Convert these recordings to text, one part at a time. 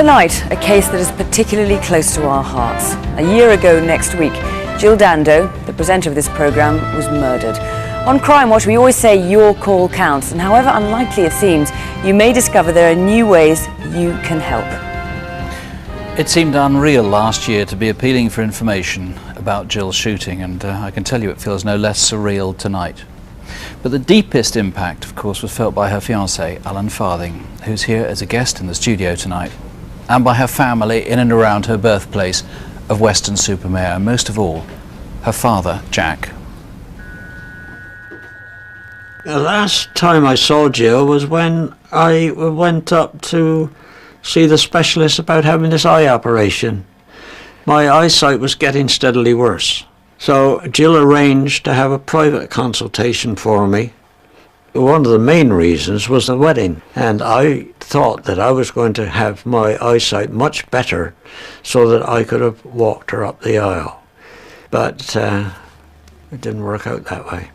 Tonight, a case that is particularly close to our hearts. A year ago next week, Jill Dando, the presenter of this programme, was murdered. On Crimewatch, we always say your call counts, and however unlikely it seems, you may discover there are new ways you can help. It seemed unreal last year to be appealing for information about Jill's shooting, and I can tell you it feels no less surreal tonight. But the deepest impact, of course, was felt by her fiancé, Alan Farthing, who's here as a guest in the studio tonight, and by her family in and around her birthplace of Weston-super-Mare, and most of all, her father, Jack. The last time I saw Jill was when I went up to see the specialist about having this eye operation. My eyesight was getting steadily worse. So Jill arranged to have a private consultation for me. One of the main reasons was the wedding, and I thought that I was going to have my eyesight much better so that I could have walked her up the aisle. But it didn't work out that way.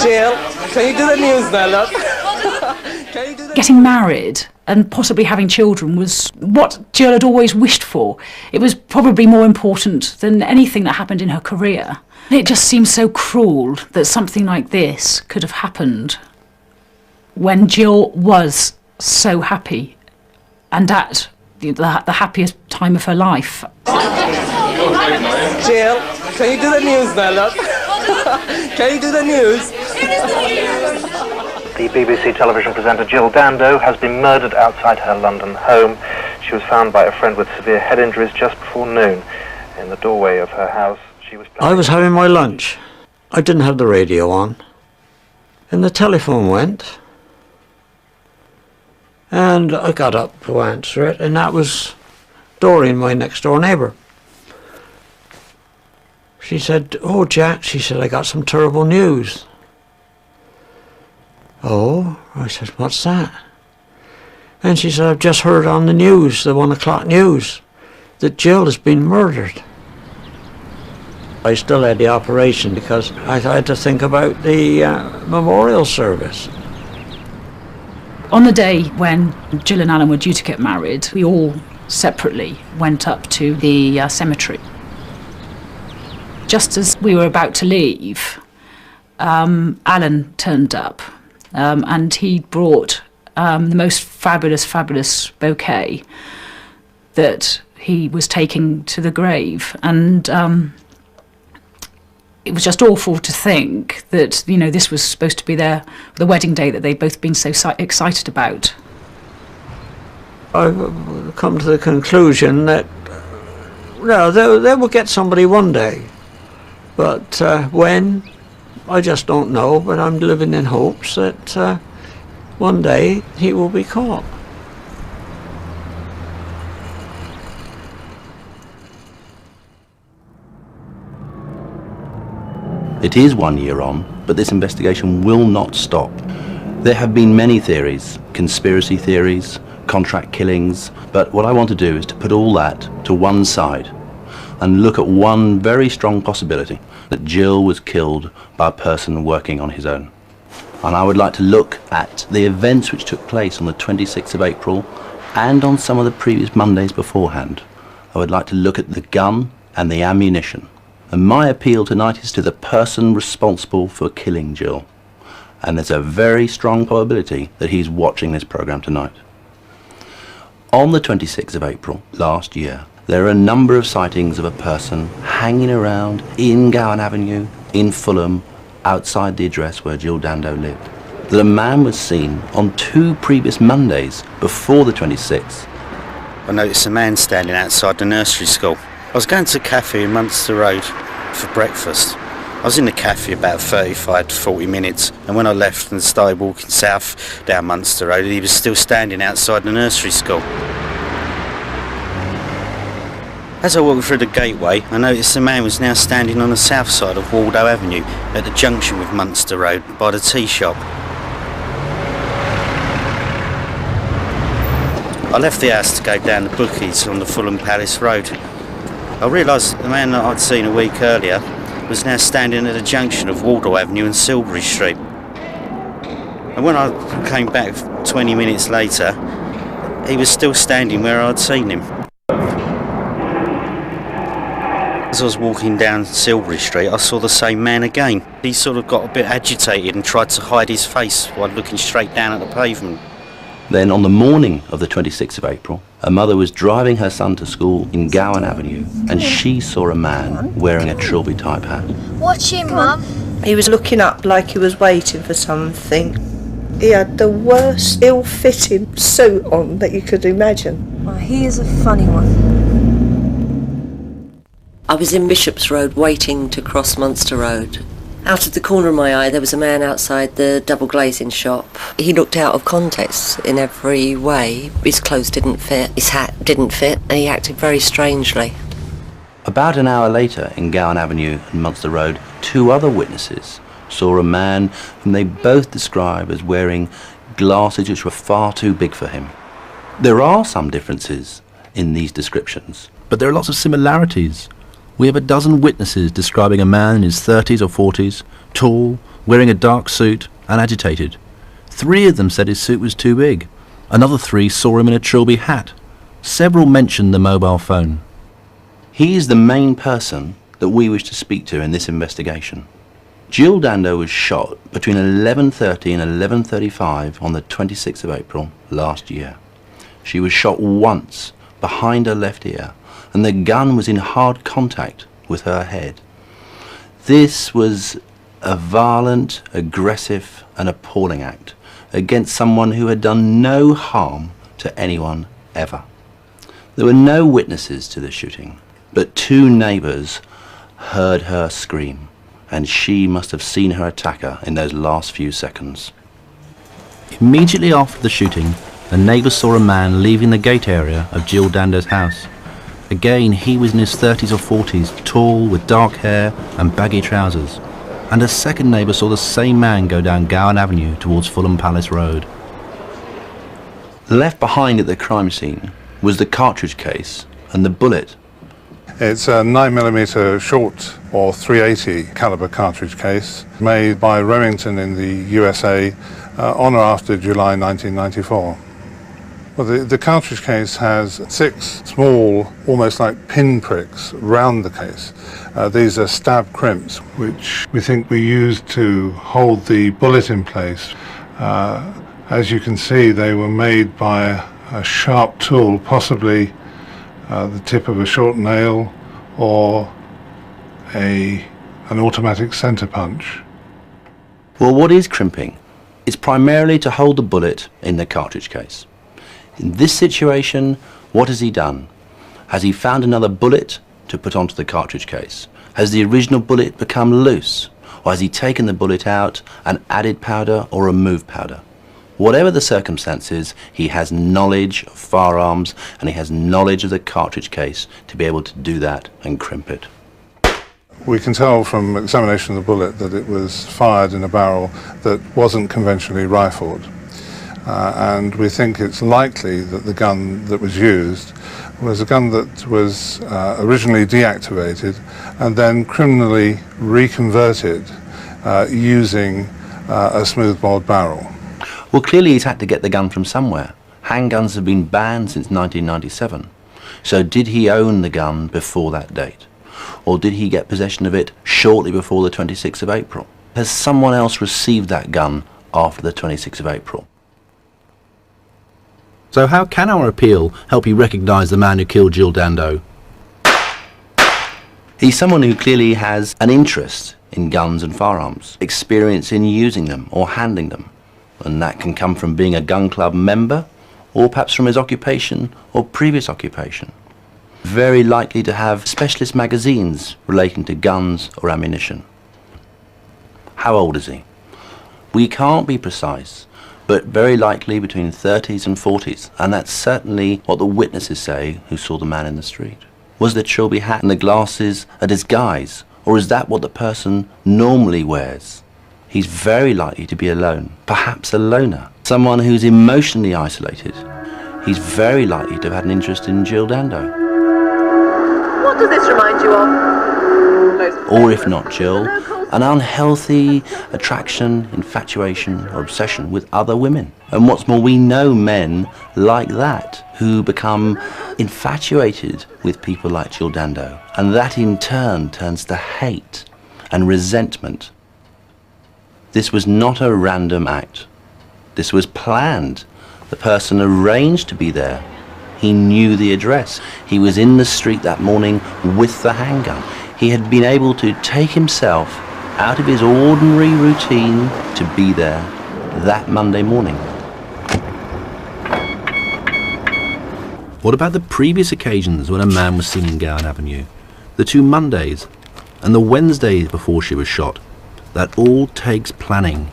Jill, can you do the news now, look? Getting married and possibly having children was what Jill had always wished for. It was probably more important than anything that happened in her career. It just seems so cruel that something like this could have happened when Jill was so happy and at the happiest time of her life. Jill, can you do the news now, look? Can you do the news? The BBC television presenter Jill Dando has been murdered outside her London home. She was found by a friend with severe head injuries just before noon. In the doorway of her house, she was... I was having my lunch. I didn't have the radio on. And the telephone went. And I got up to answer it, and that was Doreen, my next door neighbour. She said, "Oh, Jack," she said, "I got some terrible news." "Oh," I said, "what's that?" And she said, "I've just heard on the news, the 1 o'clock news, that Jill has been murdered." I still had the operation because I had to think about the memorial service. On the day when Jill and Alan were due to get married, we all separately went up to the cemetery. Just as we were about to leave, Alan turned up. And he brought the most fabulous bouquet that he was taking to the grave. And it was just awful to think that, you know, this was supposed to be the wedding day that they'd both been so excited about. I've come to the conclusion that, they will get somebody one day. But when? I just don't know, but I'm living in hopes that one day he will be caught. It is 1 year on, but this investigation will not stop. There have been many theories, conspiracy theories, contract killings, but what I want to do is to put all that to one side and look at one very strong possibility, that Jill was killed by a person working on his own. And I would like to look at the events which took place on the 26th of April and on some of the previous Mondays beforehand. I would like to look at the gun and the ammunition. And my appeal tonight is to the person responsible for killing Jill. And there's a very strong probability that he's watching this programme tonight. On the 26th of April last year, there are a number of sightings of a person hanging around in Gowan Avenue, in Fulham, outside the address where Jill Dando lived. That a man was seen on 2 previous Mondays before the 26th. I noticed a man standing outside the nursery school. I was going to a cafe in Munster Road for breakfast. I was in the cafe about 35 to 40 minutes, and when I left and started walking south down Munster Road, he was still standing outside the nursery school. As I walked through the gateway, I noticed the man was now standing on the south side of Waldo Avenue at the junction with Munster Road by the tea shop. I left the house to go down the bookies on the Fulham Palace Road. I realised the man that I'd seen a week earlier was now standing at the junction of Waldo Avenue and Silbury Street. And when I came back 20 minutes later, he was still standing where I'd seen him. As I was walking down Silbury Street, I saw the same man again. He sort of got a bit agitated and tried to hide his face while looking straight down at the pavement. Then on the morning of the 26th of April, a mother was driving her son to school in Gowan Avenue and she saw a man wearing a Trilby type hat. Watch him, Mum. He was looking up like he was waiting for something. He had the worst ill-fitting suit on that you could imagine. Well, he is a funny one. I was in Bishop's Road waiting to cross Munster Road. Out of the corner of my eye there was a man outside the double glazing shop. He looked out of context in every way. His clothes didn't fit, his hat didn't fit, and he acted very strangely. About an hour later in Gowan Avenue and Munster Road, two other witnesses saw a man whom they both describe as wearing glasses which were far too big for him. There are some differences in these descriptions, but there are lots of similarities. We have a dozen witnesses describing a man in his 30s or 40s, tall, wearing a dark suit and agitated. 3 of them said his suit was too big. Another 3 saw him in a Trilby hat. Several mentioned the mobile phone. He is the main person that we wish to speak to in this investigation. Jill Dando was shot between 11:30 and 11:35 on the 26th of April last year. She was shot once behind her left ear, and the gun was in hard contact with her head. This was a violent, aggressive and appalling act against someone who had done no harm to anyone ever. There were no witnesses to the shooting, but 2 neighbours heard her scream, and she must have seen her attacker in those last few seconds. Immediately after the shooting, a neighbour saw a man leaving the gate area of Jill Dando's house. Again, he was in his 30s or 40s, tall, with dark hair and baggy trousers. And a second neighbour saw the same man go down Gowan Avenue towards Fulham Palace Road. Left behind at the crime scene was the cartridge case and the bullet. It's a 9mm short or .380 caliber cartridge case made by Remington in the USA on or after July 1994. Well, the cartridge case has 6 small, almost like pin pricks round the case. These are stab crimps, which we think we used to hold the bullet in place. As you can see, they were made by a sharp tool, possibly the tip of a short nail or an automatic centre punch. Well, what is crimping? It's primarily to hold the bullet in the cartridge case. In this situation, what has he done? Has he found another bullet to put onto the cartridge case? Has the original bullet become loose? Or has he taken the bullet out and added powder or removed powder? Whatever the circumstances, he has knowledge of firearms and he has knowledge of the cartridge case to be able to do that and crimp it. We can tell from examination of the bullet that it was fired in a barrel that wasn't conventionally rifled. And we think it's likely that the gun that was used was a gun that was originally deactivated and then criminally reconverted using a smooth-boled barrel. Well, clearly he's had to get the gun from somewhere. Handguns have been banned since 1997. So did he own the gun before that date? Or did he get possession of it shortly before the 26th of April? Has someone else received that gun after the 26th of April? So how can our appeal help you recognise the man who killed Jill Dando? He's someone who clearly has an interest in guns and firearms, experience in using them or handling them. And that can come from being a gun club member or perhaps from his occupation or previous occupation. Very likely to have specialist magazines relating to guns or ammunition. How old is he? We can't be precise, but very likely between 30s and 40s, and that's certainly what the witnesses say who saw the man in the street. Was the Trilby hat and the glasses a disguise, or is that what the person normally wears? He's very likely to be alone, perhaps a loner, someone who's emotionally isolated. He's very likely to have had an interest in Jill Dando. What does this remind you of? Or if not Jill, an unhealthy attraction, infatuation or obsession with other women. And what's more, we know men like that who become infatuated with people like Jill Dando, and that in turn turns to hate and resentment. This was not a random act. This was planned. The person arranged to be there. He knew the address. He was in the street that morning with the handgun. He had been able to take himself out of his ordinary routine to be there that Monday morning. What about the previous occasions when a man was seen in Gowan Avenue? The 2 Mondays and the Wednesdays before she was shot? That all takes planning.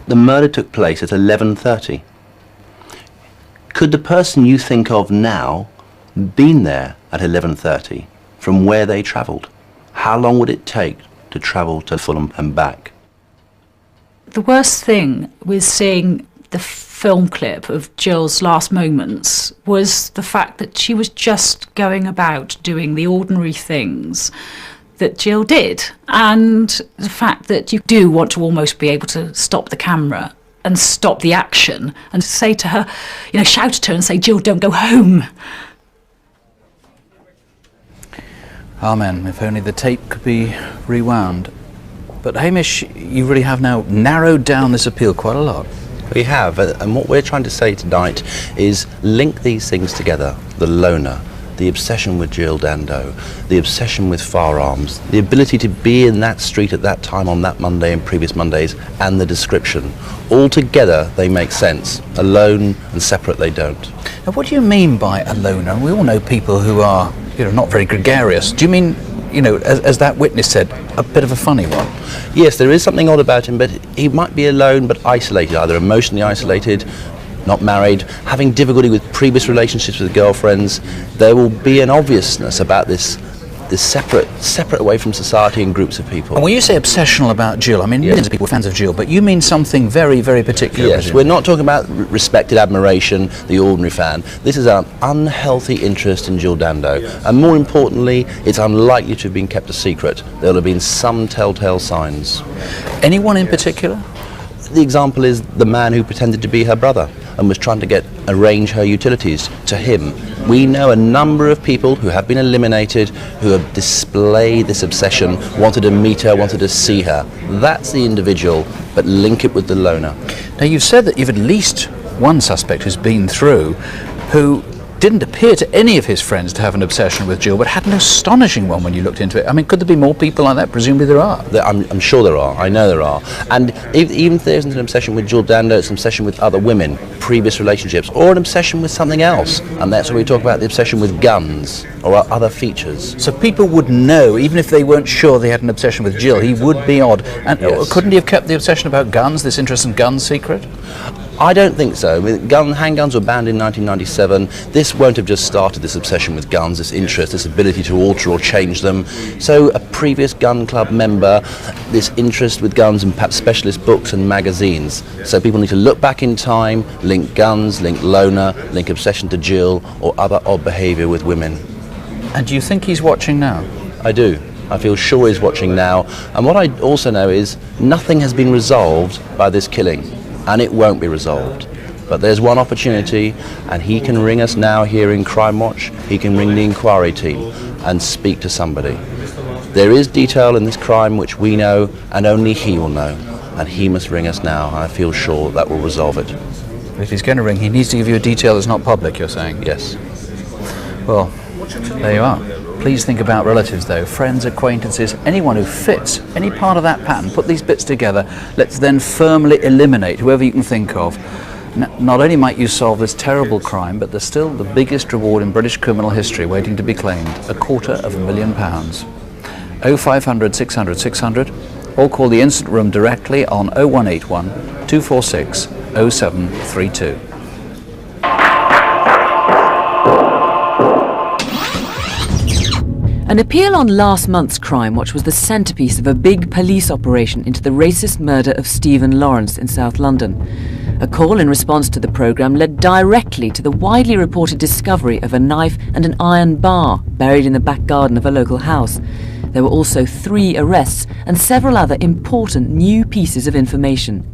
The murder took place at 11:30. Could the person you think of now been there at 11:30 from where they travelled? How long would it take to travel to Fulham and back? The worst thing with seeing the film clip of Jill's last moments was the fact that she was just going about doing the ordinary things that Jill did, and the fact that you do want to almost be able to stop the camera and stop the action and say to her, shout at her and say, "Jill, don't go home." Amen. If only the tape could be rewound. But Hamish, you really have now narrowed down this appeal quite a lot. We have, and what we're trying to say tonight is link these things together. The loner, the obsession with Jill Dando, the obsession with firearms, the ability to be in that street at that time on that Monday and previous Mondays, and the description. All together they make sense. Alone and separate they don't. Now, what do you mean by a loner? We all know people who are, not very gregarious. Do you mean, as that witness said, a bit of a funny one? Yes, there is something odd about him, but he might be alone but isolated, either emotionally isolated, not married, having difficulty with previous relationships with girlfriends. There will be an obviousness about this separate away from society and groups of people. And when you say obsessional about Jill, I mean, millions of people are fans of Jill, but you mean something very, very particular. Yes, we're not talking about respected admiration, the ordinary fan. This is an unhealthy interest in Jill Dando, and more importantly, it's unlikely to have been kept a secret. There'll have been some telltale signs. Anyone in particular? The example is the man who pretended to be her brother and was trying to arrange her utilities to him. We know a number of people who have been eliminated, who have displayed this obsession, wanted to meet her, wanted to see her. That's the individual, but link it with the loner. Now, you've said that you've at least one suspect who's been through who didn't appear to any of his friends to have an obsession with Jill, but had an astonishing one when you looked into it. I mean, could there be more people like that? Presumably there are. I'm sure there are. I know there are. And even if there isn't an obsession with Jill Dando, it's an obsession with other women, previous relationships, or an obsession with something else. And that's where we talk about the obsession with guns or other features. So people would know, even if they weren't sure they had an obsession with Jill, he would be odd. And yes. Couldn't he have kept the obsession about guns, this interest in guns, secret? I don't think so. Handguns were banned in 1997. This won't have just started, this obsession with guns, this interest, this ability to alter or change them. So a previous gun club member, this interest with guns and perhaps specialist books and magazines. So people need to look back in time, link guns, link loner, link obsession to Jill or other odd behaviour with women. And do you think he's watching now? I do. I feel sure he's watching now. And what I also know is nothing has been resolved by this killing. And it won't be resolved. But there's one opportunity, and he can ring us now here in Crimewatch. He can ring the inquiry team and speak to somebody. There is detail in this crime which we know, and only he will know. And he must ring us now. I feel sure that will resolve it. If he's going to ring, he needs to give you a detail that's not public, you're saying? Yes. Well, there you are. Please think about relatives, though, friends, acquaintances, anyone who fits any part of that pattern. Put these bits together. Let's then firmly eliminate whoever you can think of. Not only might you solve this terrible crime, but there's still the biggest reward in British criminal history waiting to be claimed, £250,000. 0500 600 600, or call the Instant Room directly on 0181 246 0732. An appeal on last month's Crimewatch was the centrepiece of a big police operation into the racist murder of Stephen Lawrence in South London. A call in response to the programme led directly to the widely reported discovery of a knife and an iron bar buried in the back garden of a local house. There were also 3 arrests and several other important new pieces of information.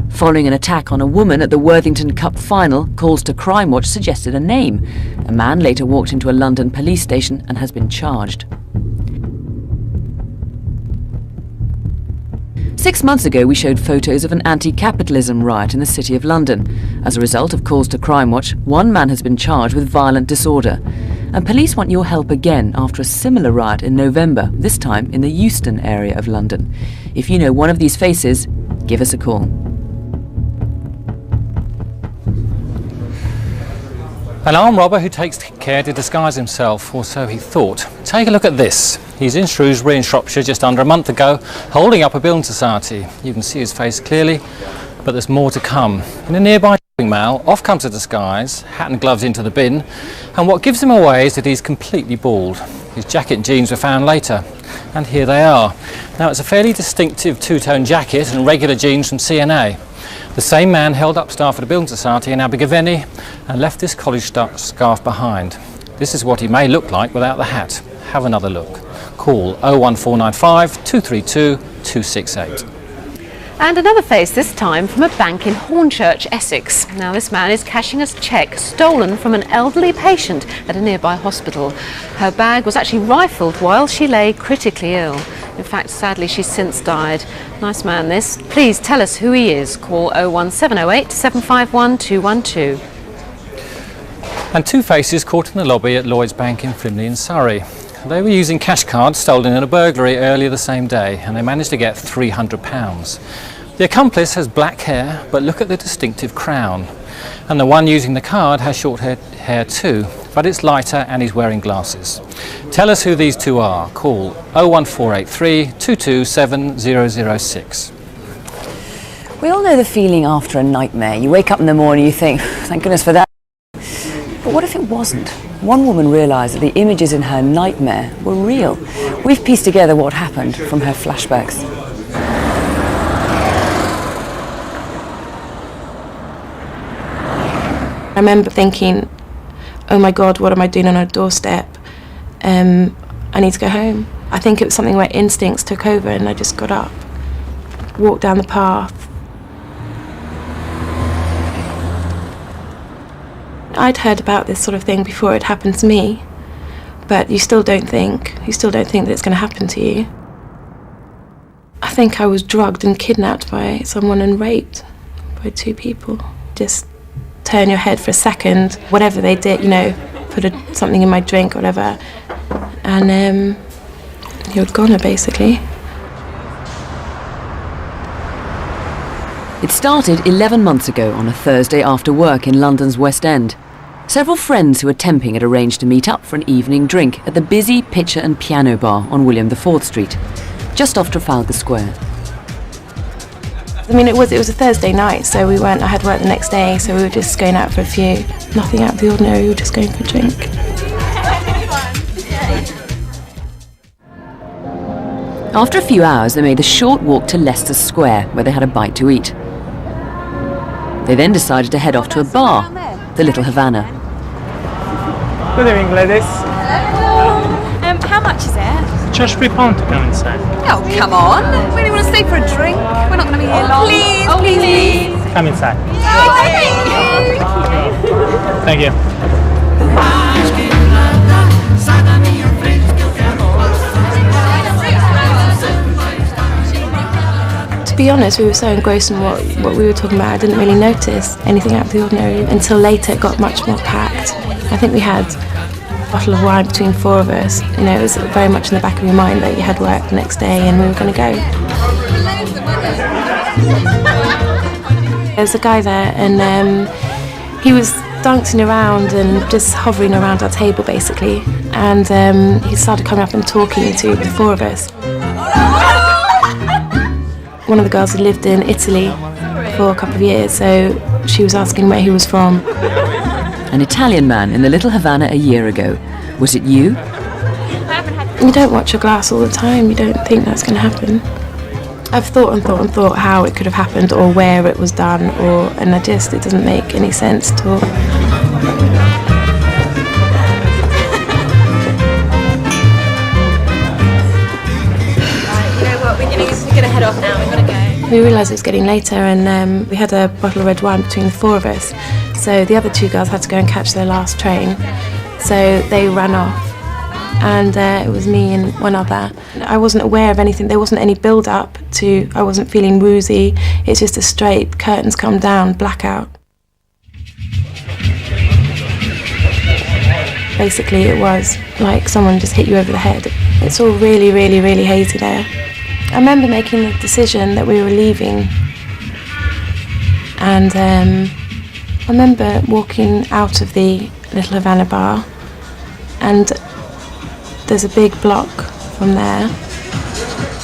Following an attack on a woman at the Worthington Cup final, calls to Crimewatch suggested a name. A man later walked into a London police station and has been charged. 6 months ago, we showed photos of an anti-capitalism riot in the City of London. As a result of calls to Crimewatch, 1 man has been charged with violent disorder. And police want your help again after a similar riot in November, this time in the Euston area of London. If you know one of these faces, give us a call. An armed robber who takes care to disguise himself, or so he thought. Take a look at this. He's in Shrewsbury in Shropshire just under a month ago, holding up a building society. You can see his face clearly, but there's more to come. In a nearby shopping mall, off comes a disguise, hat and gloves into the bin, and what gives him away is that he's completely bald. His jacket and jeans were found later, and here they are. Now, it's a fairly distinctive two-tone jacket and regular jeans from C&A. The same man held up staff at a building society in Abergavenny and left this college scarf behind. This is what he may look like without the hat. Have another look. Call 01495 232 268. And another face, this time from a bank in Hornchurch, Essex. Now this man is cashing a cheque stolen from an elderly patient at a nearby hospital. Her bag was actually rifled while she lay critically ill. In fact, sadly, she's since died. Nice man this. Please tell us who he is. Call 01708 751 212. And 2 faces caught in the lobby at Lloyds Bank in Frimley in Surrey. They were using cash cards stolen in a burglary earlier the same day, and they managed to get £300. The accomplice has black hair, but look at the distinctive crown. And the one using the card has short hair too, but it's lighter and he's wearing glasses. Tell us who these 2 are. Call 01483 227 006. We all know the feeling after a nightmare. You wake up in the morning, you think, thank goodness for that. But what if it wasn't? One woman realised that the images in her nightmare were real. We've pieced together what happened from her flashbacks. I remember thinking, oh my God, what am I doing on her doorstep? I need to go home. I think it was something where instincts took over and I just got up, walked down the path. I'd heard about this sort of thing before it happened to me, but you still don't think that it's going to happen to you. I think I was drugged and kidnapped by someone and raped by 2 people. Just turn your head for a second, whatever they did, put something in my drink or whatever, and you're a goner basically. It started 11 months ago on a Thursday after work in London's West End. Several friends who were temping had arranged to meet up for an evening drink at the busy Pitcher and Piano Bar on William IV Street, just off Trafalgar Square. I mean, it was a Thursday night, so I had work the next day, so we were just going out for a few. Nothing out of the ordinary, we were just going for a drink. After a few hours, they made a short walk to Leicester Square, where they had a bite to eat. They then decided to head off to a bar, the Little Havana. Good evening, ladies. Hello. How much is it? Just £3 to come inside. Oh, come on. We only want to stay for a drink. We're not going to be here long. Please, please. Come inside. Oh, Thank you. To be honest, we were so engrossed in what we were talking about, I didn't really notice anything out of the ordinary until later it got much more packed. I think we had a bottle of wine between 4 of us. It was very much in the back of your mind that you had work the next day and we were going to go. There was a guy there and he was dancing around and just hovering around our table basically, and he started coming up and talking to the 4 of us. One of the girls had lived in Italy for a couple of years, so she was asking where he was from. An Italian man in the Little Havana a year ago. Was it you? You don't watch a glass all the time, you don't think that's going to happen. I've thought and thought and thought how it could have happened or where it was done, and it doesn't make any sense at all. We realised it was getting later, and we had a bottle of red wine between the four of us. So the other two girls had to go and catch their last train. So they ran off, and it was me and one other. I wasn't aware of anything. There wasn't any build-up to. I wasn't feeling woozy. It's just a straight curtains come down, blackout. Basically, it was like someone just hit you over the head. It's all really, really, really hazy there. I remember making the decision that we were leaving, and I remember walking out of the Little Havana bar, and there's a big block from there.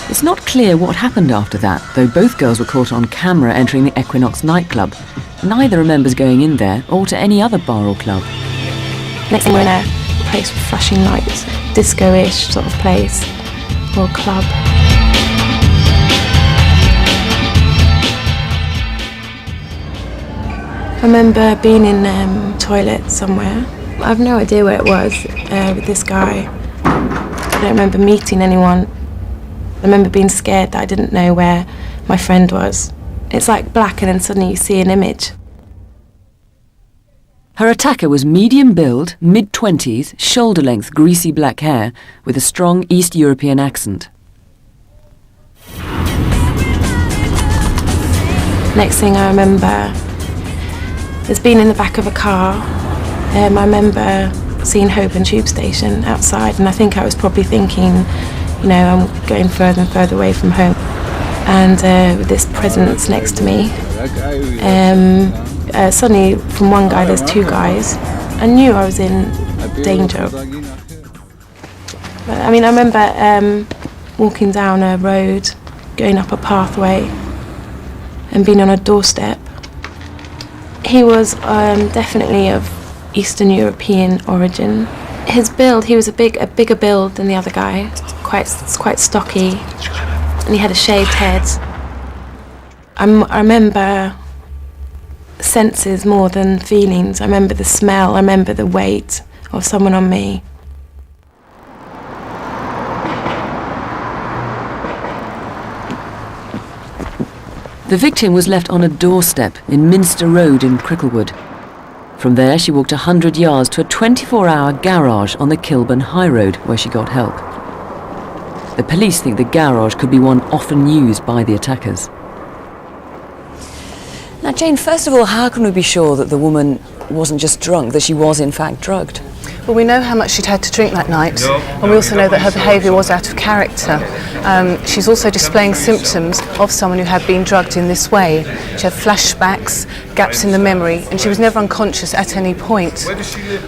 It's not clear what happened after that, though both girls were caught on camera entering the Equinox nightclub. Neither remembers going in there or to any other bar or club. Next thing we're in a place with flashing lights, disco-ish sort of place, or club. I remember being in toilet somewhere. I have no idea where it was with this guy. I don't remember meeting anyone. I remember being scared that I didn't know where my friend was. It's like black and then suddenly you see an image. Her attacker was medium build, mid-20s, shoulder-length, greasy black hair with a strong East European accent. Next thing I remember is being in the back of a car. I remember seeing Holborn Tube Station outside, and I think I was probably thinking, you know, I'm going further and further away from home. And with this presence next to me, suddenly from one guy there's two guys. I knew I was in danger. But, I mean, I remember walking down a road, going up a pathway, and being on a doorstep. He was definitely of Eastern European origin. His build, he was a bigger build than the other guy, quite stocky, and he had a shaved head. I remember senses more than feelings. I remember the smell, I remember the weight of someone on me. The victim was left on a doorstep in Minster Road in Cricklewood. From there, she walked 100 yards to a 24-hour garage on the Kilburn High Road, where she got help. The police think the garage could be one often used by the attackers. Now, Jane, first of all, how can we be sure that the woman wasn't just drunk, that she was in fact drugged? Well, we know how much she'd had to drink that night, and we also know that her behaviour was out of character. She's also displaying symptoms of someone who had been drugged in this way. She had flashbacks, gaps in the memory, and she was never unconscious at any point.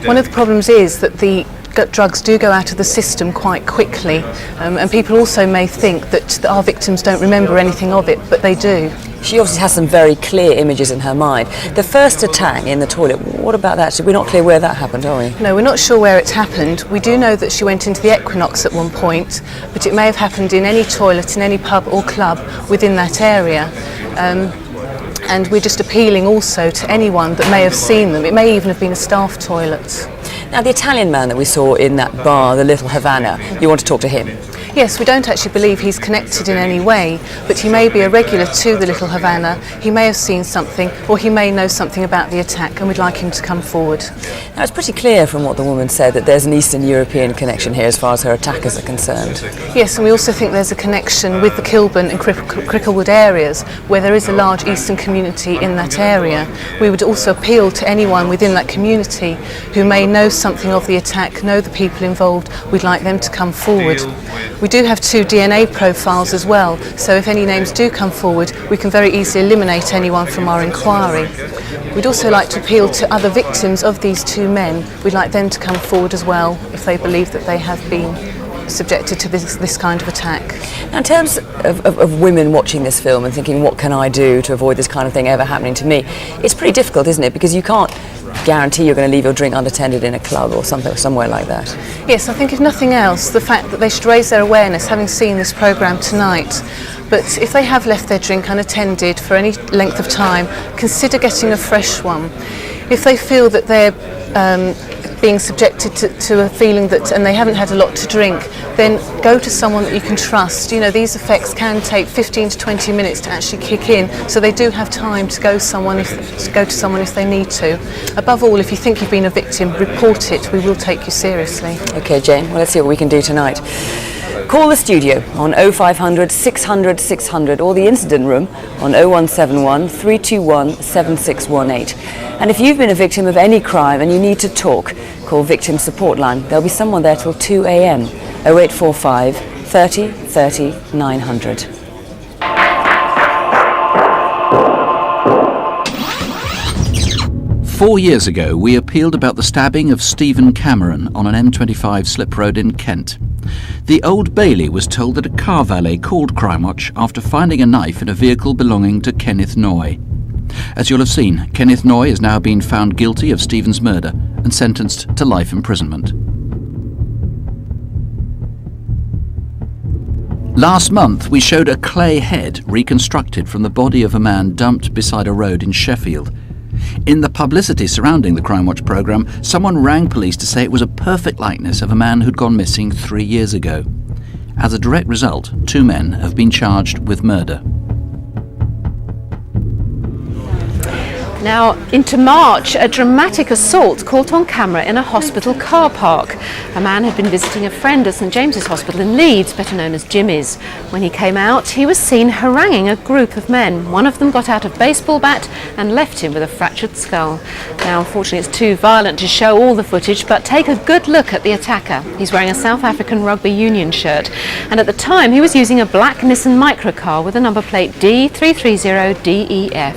One of the problems is that the drugs do go out of the system quite quickly, and people also may think that our victims don't remember anything of it, but they do. She obviously has some very clear images in her mind. The first attack in the toilet, what about that? We're not clear where that happened, are we? No, we're not sure where it happened. We do know that she went into the Equinox at one point, but it may have happened in any toilet, in any pub or club within that area. And we're just appealing also to anyone that may have seen them. It may even have been a staff toilet. Now, the Italian man that we saw in that bar, the Little Havana, you want to talk to him? Yes, we don't actually believe he's connected in any way, but he may be a regular to the Little Havana. He may have seen something, or he may know something about the attack, and we'd like him to come forward. Now, it's pretty clear from what the woman said that there's an Eastern European connection here as far as her attackers are concerned. Yes, and we also think there's a connection with the Kilburn and Cricklewood areas, where there is a large Eastern community in that area. We would also appeal to anyone within that community who may know something of the attack, know the people involved. We'd like them to come forward. We do have 2 DNA profiles as well, so if any names do come forward, we can very easily eliminate anyone from our inquiry. We'd also like to appeal to other victims of these 2 men. We'd like them to come forward as well if they believe that they have been subjected to this kind of attack. Now, in terms of women watching this film and thinking, what can I do to avoid this kind of thing ever happening to me? It's pretty difficult, isn't it? Because you can't guarantee you're going to leave your drink unattended in a club or somewhere like that. Yes, I think if nothing else, the fact that they should raise their awareness, having seen this programme tonight. But if they have left their drink unattended for any length of time, consider getting a fresh one. If they feel that they're being subjected to a feeling that, and they haven't had a lot to drink, then go to someone that you can trust. You know, these effects can take 15 to 20 minutes to actually kick in, so they do have time to go to someone if they need to. Above all, if you think you've been a victim, report it. We will take you seriously. OK, Jane, well, let's see what we can do tonight. Call the studio on 0500 600 600 or the incident room on 0171 321 7618. And if you've been a victim of any crime and you need to talk, call Victim Support Line. There'll be someone there till 2 a.m. 0845 30 30 900. Four years ago, we appealed about the stabbing of Stephen Cameron on an M25 slip road in Kent. The Old Bailey was told that a car valet called Crimewatch after finding a knife in a vehicle belonging to Kenneth Noy. As you'll have seen, Kenneth Noy has now been found guilty of Stephen's murder and sentenced to life imprisonment. Last month, we showed a clay head reconstructed from the body of a man dumped beside a road in Sheffield. In the publicity surrounding the Crimewatch programme, someone rang police to say it was a perfect likeness of a man who'd gone missing 3 years ago. As a direct result, 2 men have been charged with murder. Now, into March, a dramatic assault caught on camera in a hospital car park. A man had been visiting a friend at St James's Hospital in Leeds, better known as Jimmy's. When he came out, he was seen haranguing a group of men. One of them got out a baseball bat and left him with a fractured skull. Now, unfortunately, it's too violent to show all the footage, but take a good look at the attacker. He's wearing a South African Rugby Union shirt, and at the time he was using a black Nissan microcar with a number plate D330DEF.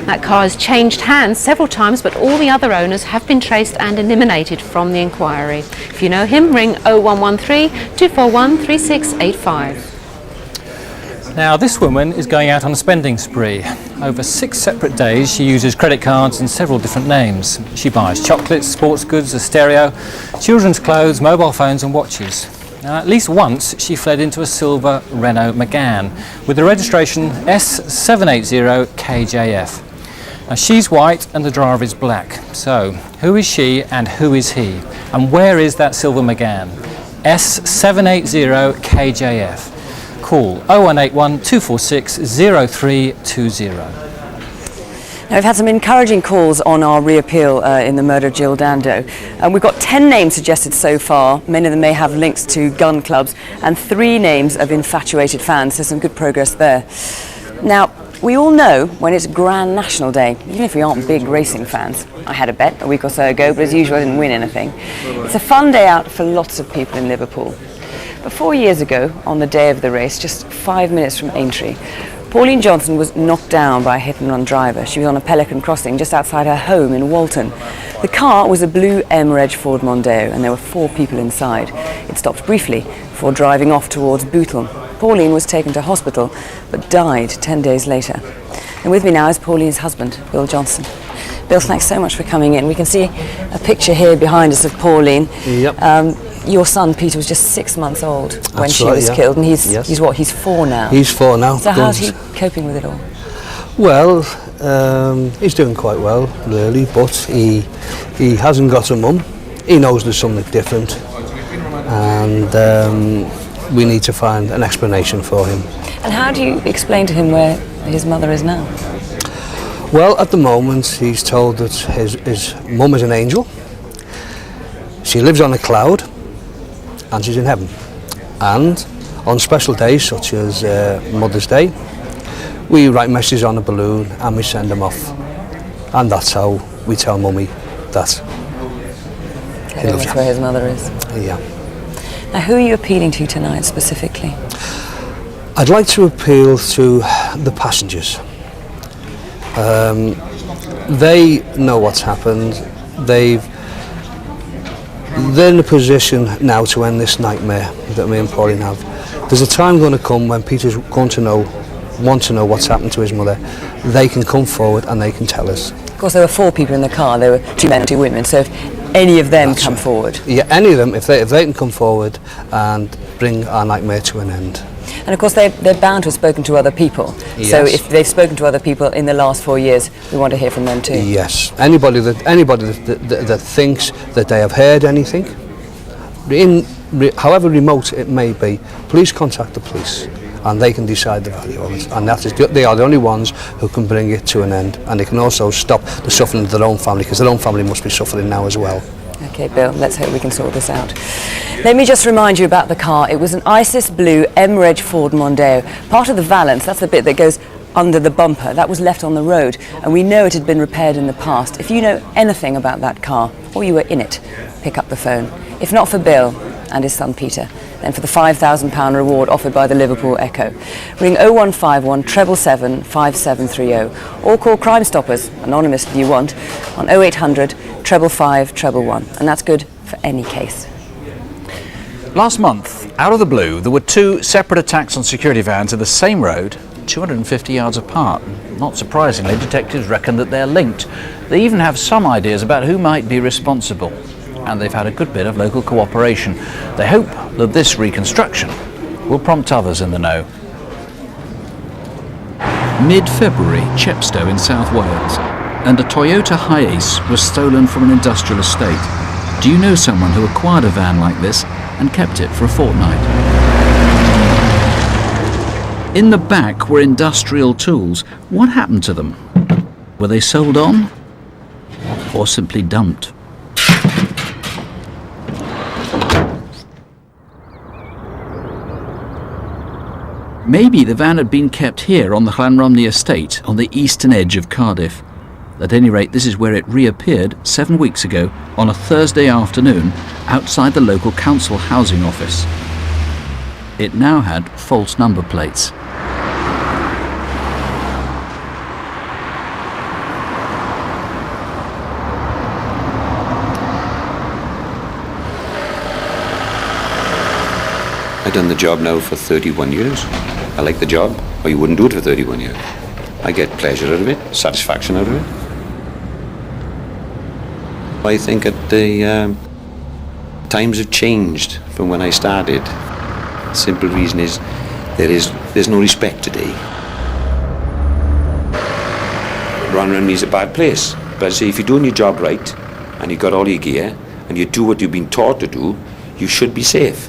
That car has changed hands several times, but all the other owners have been traced and eliminated from the inquiry. If you know him, ring 0113 241 3685. Now, this woman is going out on a spending spree. Over 6 separate days, she uses credit cards in several different names. She buys chocolates, sports goods, a stereo, children's clothes, mobile phones and watches. Now, at least once she fled into a silver Renault Megane with the registration S780KJF. Now, she's white and the driver is black. So, who is she and who is he? And where is that silver Megane? S780KJF. Call 0181 246 0320. Now, we've had some encouraging calls on our reappeal in the murder of Jill Dando. We've got 10 names suggested so far. Many of them may have links to gun clubs, and 3 names of infatuated fans, so some good progress there. Now, we all know when it's Grand National Day, even if we aren't big racing fans. I had a bet a week or so ago, but as usual I didn't win anything. It's a fun day out for lots of people in Liverpool. But 4 years ago, on the day of the race, just 5 minutes from Aintree, Pauline Johnson was knocked down by a hit-and-run driver. She was on a Pelican crossing just outside her home in Walton. The car was a blue M-Reg Ford Mondeo, and there were 4 people inside. It stopped briefly before driving off towards Bootle. Pauline was taken to hospital, but died 10 days later. And with me now is Pauline's husband, Bill Johnson. Bill, thanks so much for coming in. We can see a picture here behind us of Pauline. Yep. Your son Peter was just 6 months old when she was killed, and he's what? He's 4 now. He's 4 now. So how's he coping with it all? Well, he's doing quite well, really, but he hasn't got a mum. He knows there's something different, and we need to find an explanation for him. And how do you explain to him where his mother is now? Well, at the moment, he's told that his mum is an angel. She lives on a cloud, and she's in heaven. And on special days, such as Mother's Day, we write messages on a balloon and we send them off. And that's how we tell Mummy that he loves that's where his mother is. Yeah. Now, who are you appealing to tonight specifically? I'd like to appeal to the passengers. They know what's happened. They're in a position now to end this nightmare that me and Pauline have. There's a time going to come when Peter's going to want to know what's happened to his mother. They can come forward and they can tell us. Of course, there were 4 people in the car. There were 2 men and 2 women. So if any of them come forward. Yeah, any of them, if they can come forward and bring our nightmare to an end. And of course they're bound to have spoken to other people. Yes. So if they've spoken to other people in the last 4 years, we want to hear from them too. Yes. Anybody that thinks that they have heard anything, however remote it may be, please contact the police and they can decide the value of it. And they are the only ones who can bring it to an end, and they can also stop the suffering of their own family, because their own family must be suffering now as well. Okay, Bill, let's hope we can sort this out. Let me just remind you about the car. It was an Isis Blue M-Reg Ford Mondeo. Part of the valance, that's the bit that goes under the bumper, that was left on the road, and we know it had been repaired in the past. If you know anything about that car, or you were in it, pick up the phone. If not for Bill and his son Peter, then for the £5,000 reward offered by the Liverpool Echo. Ring 0151 777 5730, or call Crime Stoppers, anonymous if you want, on 0800 555 111, and that's good for any case. Last month, out of the blue, there were 2 separate attacks on security vans in the same road, 250 yards apart. Not surprisingly, detectives reckon that they're linked. They even have some ideas about who might be responsible, and they've had a good bit of local cooperation. They hope that this reconstruction will prompt others in the know. Mid-February, Chepstow in South Wales, and a Toyota Hiace was stolen from an industrial estate. Do you know someone who acquired a van like this and kept it for a fortnight? In the back were industrial tools. What happened to them? Were they sold on or simply dumped? Maybe the van had been kept here on the Llanrumney estate on the eastern edge of Cardiff. At any rate, this is where it reappeared 7 weeks ago on a Thursday afternoon outside the local council housing office. It now had false number plates. I've done the job now for 31 years. I like the job, or you wouldn't do it for 31 years. I get pleasure out of it, satisfaction out of it. I think that the times have changed from when I started. The simple reason is there's no respect today. Llanrumney is a bad place, but I say if you're doing your job right and you've got all your gear and you do what you've been taught to do, you should be safe.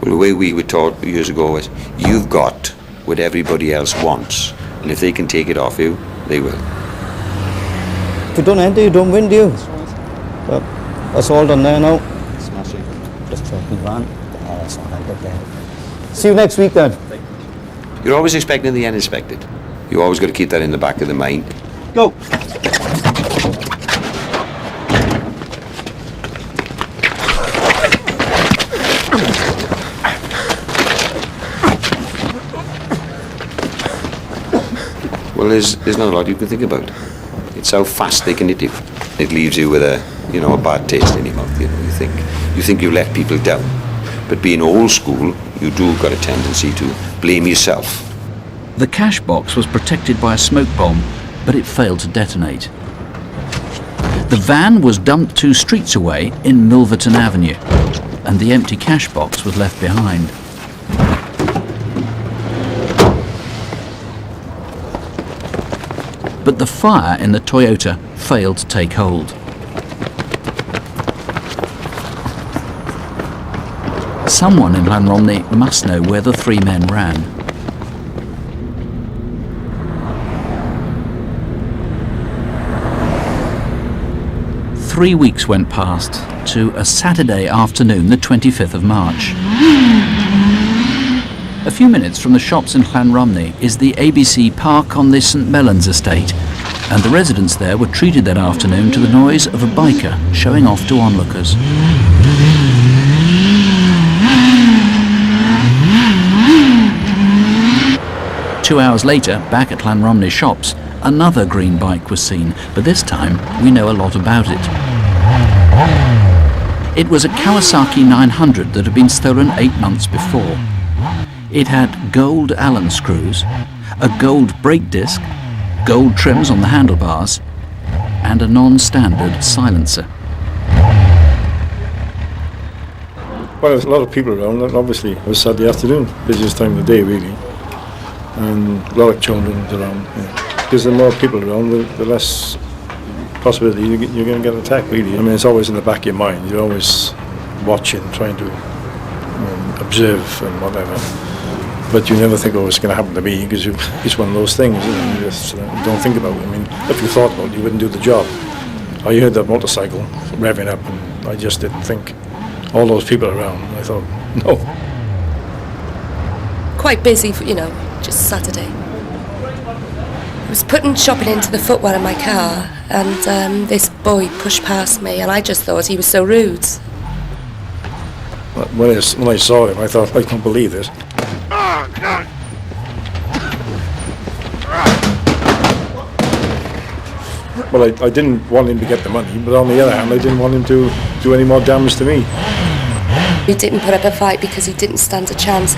Well, the way we were taught years ago was you've got what everybody else wants, and if they can take it off you, they will. If you don't enter, you don't win, do you? But that's all done there now. Smashing. Just checking the van. Yeah, that's all right, okay. See you next week then. You're always expecting the unexpected. You always got to keep that in the back of the mind. Go. Well, there's not a lot you can think about. It's how fast they can hit you. It leaves you with a bad taste in your mouth. You think you let people down. But being old school, you do got a tendency to blame yourself. The cash box was protected by a smoke bomb, but it failed to detonate. The van was dumped 2 streets away in Milverton Avenue, and the empty cash box was left behind. But the fire in the Toyota failed to take hold. Someone in Llanrumney must know where the 3 men ran. Three weeks went past to a Saturday afternoon, the 25th of March. A few minutes from the shops in Llanrumney is the ABC Park on the St Mellons estate, and the residents there were treated that afternoon to the noise of a biker showing off to onlookers. Two hours later, back at Llanrumney shops, another green bike was seen, but this time we know a lot about it. It was a Kawasaki 900 that had been stolen 8 months before. It had gold Allen screws, a gold brake disc, gold trims on the handlebars, and a non-standard silencer. Well, there's a lot of people around, and obviously it was Saturday afternoon, busiest time of the day really, and a lot of children around. Because the more people around, the less possibility you're going to get attacked really. I mean, it's always in the back of your mind, you're always watching, trying to observe and whatever. But you never think, oh, it's going to happen to me, because it's one of those things, isn't it? You just don't think about it. I mean, if you thought about it, you wouldn't do the job. Or you heard that motorcycle revving up, and I just didn't think. All those people around, I thought, no. Quite busy, just Saturday. I was putting shopping into the footwell in my car, and this boy pushed past me, and I just thought he was so rude. When I saw him, I thought, I can't believe this. Well, I didn't want him to get the money, but on the other hand, I didn't want him to do any more damage to me. He didn't put up a fight because he didn't stand a chance.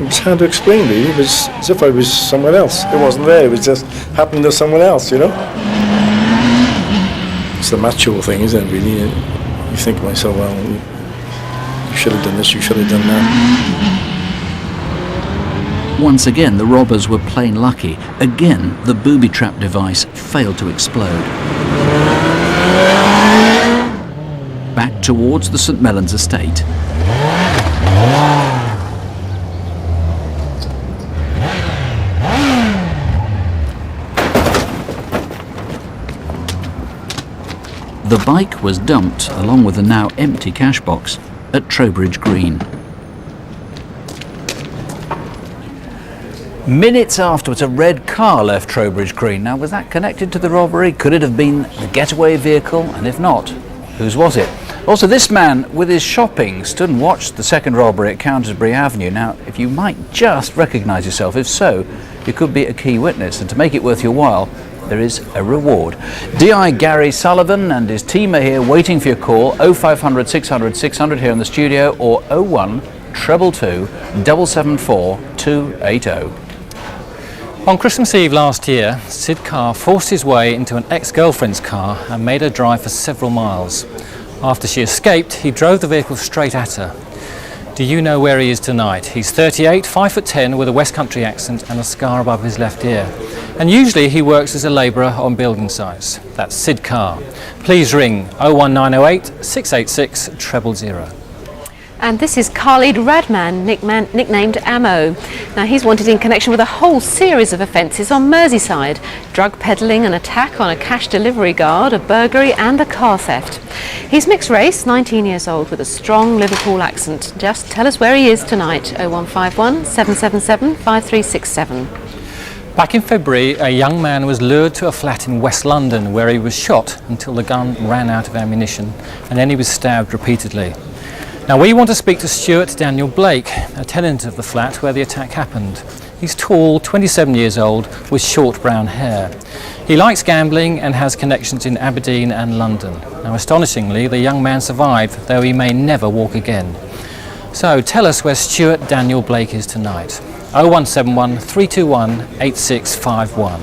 It was hard to explain, really. It was as if I was someone else. It wasn't there, it was just happened to someone else, It's the macho thing, isn't it, really? You think to myself, well, you should have done this, you should have done that. Once again, the robbers were plain lucky. Again, the booby trap device failed to explode. Back towards the St Mellons estate. The bike was dumped, along with the now empty cash box, at Trowbridge Green. Minutes afterwards, a red car left Trowbridge Green. Now, was that connected to the robbery? Could it have been the getaway vehicle? And if not, whose was it? Also, this man, with his shopping, stood and watched the second robbery at Countersbury Avenue. Now, if you might just recognise yourself, if so, you could be a key witness. And to make it worth your while, there is a reward. DI Gary Sullivan and his team are here waiting for your call. 0500 600 600 here in the studio, or 01 222 774 280. On Christmas Eve last year, Sid Carr forced his way into an ex-girlfriend's car and made her drive for several miles. After she escaped, he drove the vehicle straight at her. Do you know where he is tonight? He's 38, 5'10", with a West Country accent and a scar above his left ear. And usually he works as a labourer on building sites. That's Sid Carr. Please ring 01908 686 000. And this is Khalid Radman, nicknamed Ammo. Now, he's wanted in connection with a whole series of offences on Merseyside: drug peddling, an attack on a cash delivery guard, a burglary and a car theft. He's mixed race, 19 years old, with a strong Liverpool accent. Just tell us where he is tonight. 0151 777 5367. Back in February, a young man was lured to a flat in West London where he was shot until the gun ran out of ammunition, and then he was stabbed repeatedly. Now, we want to speak to Stuart Daniel Blake, a tenant of the flat where the attack happened. He's tall, 27 years old, with short brown hair. He likes gambling and has connections in Aberdeen and London. Now, astonishingly, the young man survived, though he may never walk again. So, tell us where Stuart Daniel Blake is tonight. 0171 321 8651.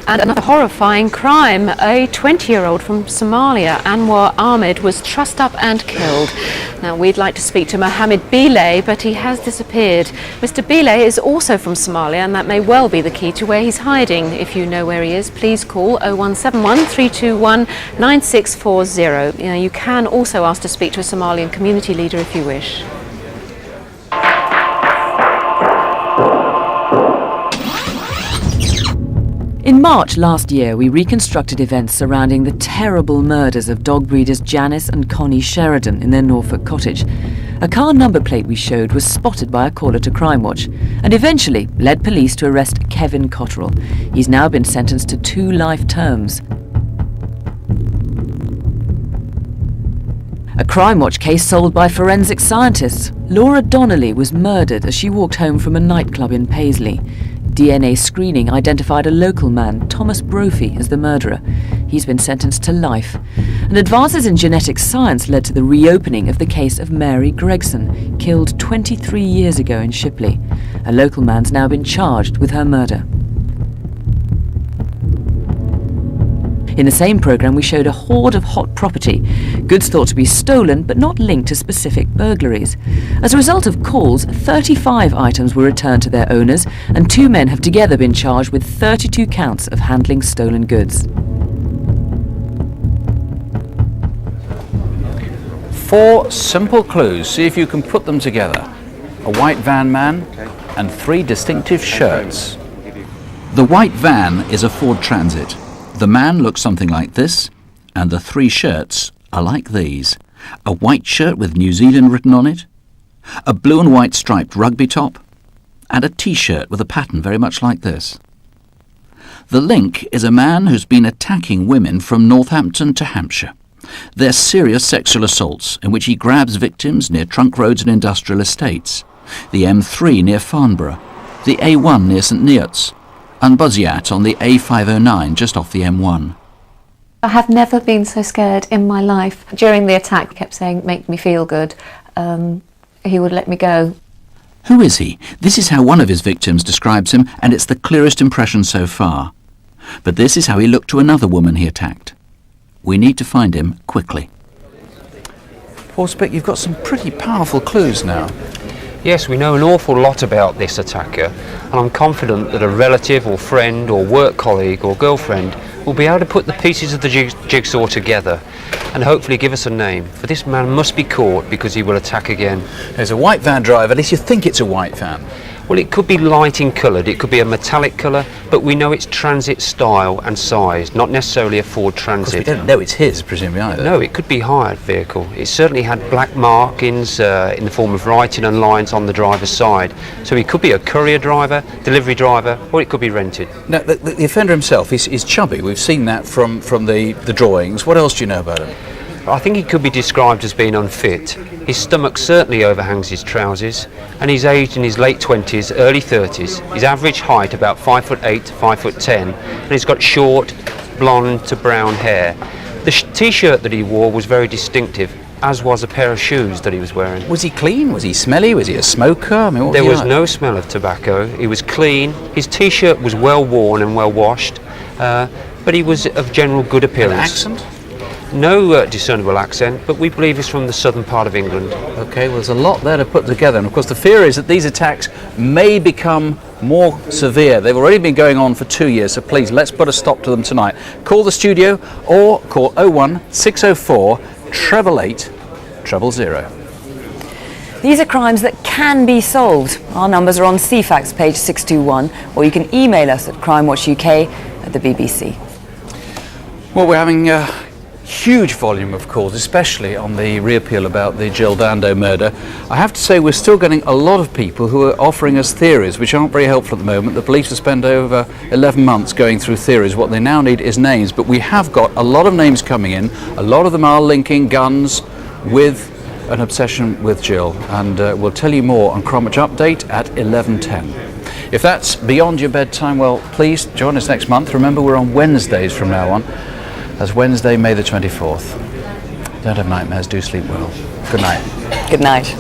And another horrifying crime. A 20-year-old from Somalia, Anwar Ahmed, was trussed up and killed. Now, we'd like to speak to Mohammed Bile, but he has disappeared. Mr. Bile is also from Somalia, and that may well be the key to where he's hiding. If you know where he is, please call 0171 321 9640. You can also ask to speak to a Somalian community leader if you wish. In March last year, we reconstructed events surrounding the terrible murders of dog breeders Janice and Connie Sheridan in their Norfolk cottage. A car number plate we showed was spotted by a caller to Crimewatch and eventually led police to arrest Kevin Cotterill. He's now been sentenced to 2 life terms. A Crimewatch case solved by forensic scientists. Laura Donnelly was murdered as she walked home from a nightclub in Paisley. DNA screening identified a local man, Thomas Brophy, as the murderer. He's been sentenced to life. And advances in genetic science led to the reopening of the case of Mary Gregson, killed 23 years ago in Shipley. A local man's now been charged with her murder. In the same programme, we showed a hoard of hot property, goods thought to be stolen but not linked to specific burglaries. As a result of calls, 35 items were returned to their owners, and 2 men have together been charged with 32 counts of handling stolen goods. 4 simple clues. See if you can put them together. A white van man and 3 distinctive shirts. The white van is a Ford Transit. The man looks something like this, and the 3 shirts are like these. A white shirt with New Zealand written on it, a blue and white striped rugby top, and a T-shirt with a pattern very much like this. The link is a man who's been attacking women from Northampton to Hampshire. They're serious sexual assaults in which he grabs victims near trunk roads and industrial estates, the M3 near Farnborough, the A1 near St Neots, and Buziat on the A509 just off the M1. I have never been so scared in my life. During the attack, he kept saying, "Make me feel good." He would let me go. Who is he? This is how one of his victims describes him, and it's the clearest impression so far. But this is how he looked to another woman he attacked. We need to find him quickly. Paul Spick, you've got some pretty powerful clues now. Yes, we know an awful lot about this attacker, and I'm confident that a relative or friend or work colleague or girlfriend will be able to put the pieces of the jigsaw together and hopefully give us a name, for this man must be caught because he will attack again. There's a white van driver, at least you think it's a white van. Well, it could be lighting coloured, it could be a metallic colour, but we know it's transit style and size, not necessarily a Ford Transit. We don't know it's his, presumably, either. No, it could be hired vehicle. It certainly had black markings in the form of writing and lines on the driver's side. So it could be a courier driver, delivery driver, or it could be rented. Now, the offender himself is chubby. We've seen that from the drawings. What else do you know about him? I think he could be described as being unfit. His stomach certainly overhangs his trousers, and he's aged in his late 20s, early 30s. His average height about 5'8" to 5'10", and he's got short, blonde to brown hair. The T-shirt that he wore was very distinctive, as was a pair of shoes that he was wearing. Was he clean? Was he smelly? Was he a smoker? I mean, what there was like? No smell of tobacco. He was clean. His T-shirt was well worn and well washed, but he was of general good appearance. An accent? No discernible accent, but we believe he's from the southern part of England. Okay, well, there's a lot there to put together, and of course the fear is that these attacks may become more severe. They've already been going on for 2 years, so please, let's put a stop to them tonight. Call the studio or call 01 604 888 000. These are crimes that can be solved. Our numbers are on CFAX page 621, or you can email us at Crimewatch UK at the BBC. Well, we're having huge volume of calls, especially on the reappeal about the Jill Dando murder. I have to say we're still getting a lot of people who are offering us theories which aren't very helpful at the moment. The police have spent over 11 months going through theories. What they now need is names, but we have got a lot of names coming in. A lot of them are linking guns with an obsession with Jill, and we'll tell you more on Crimewatch Update at 11:10. If that's beyond your bedtime, well, please join us next month. Remember, we're on Wednesdays from now on. That's Wednesday, May the 24th. Don't have nightmares, do sleep well. Good night. Good night.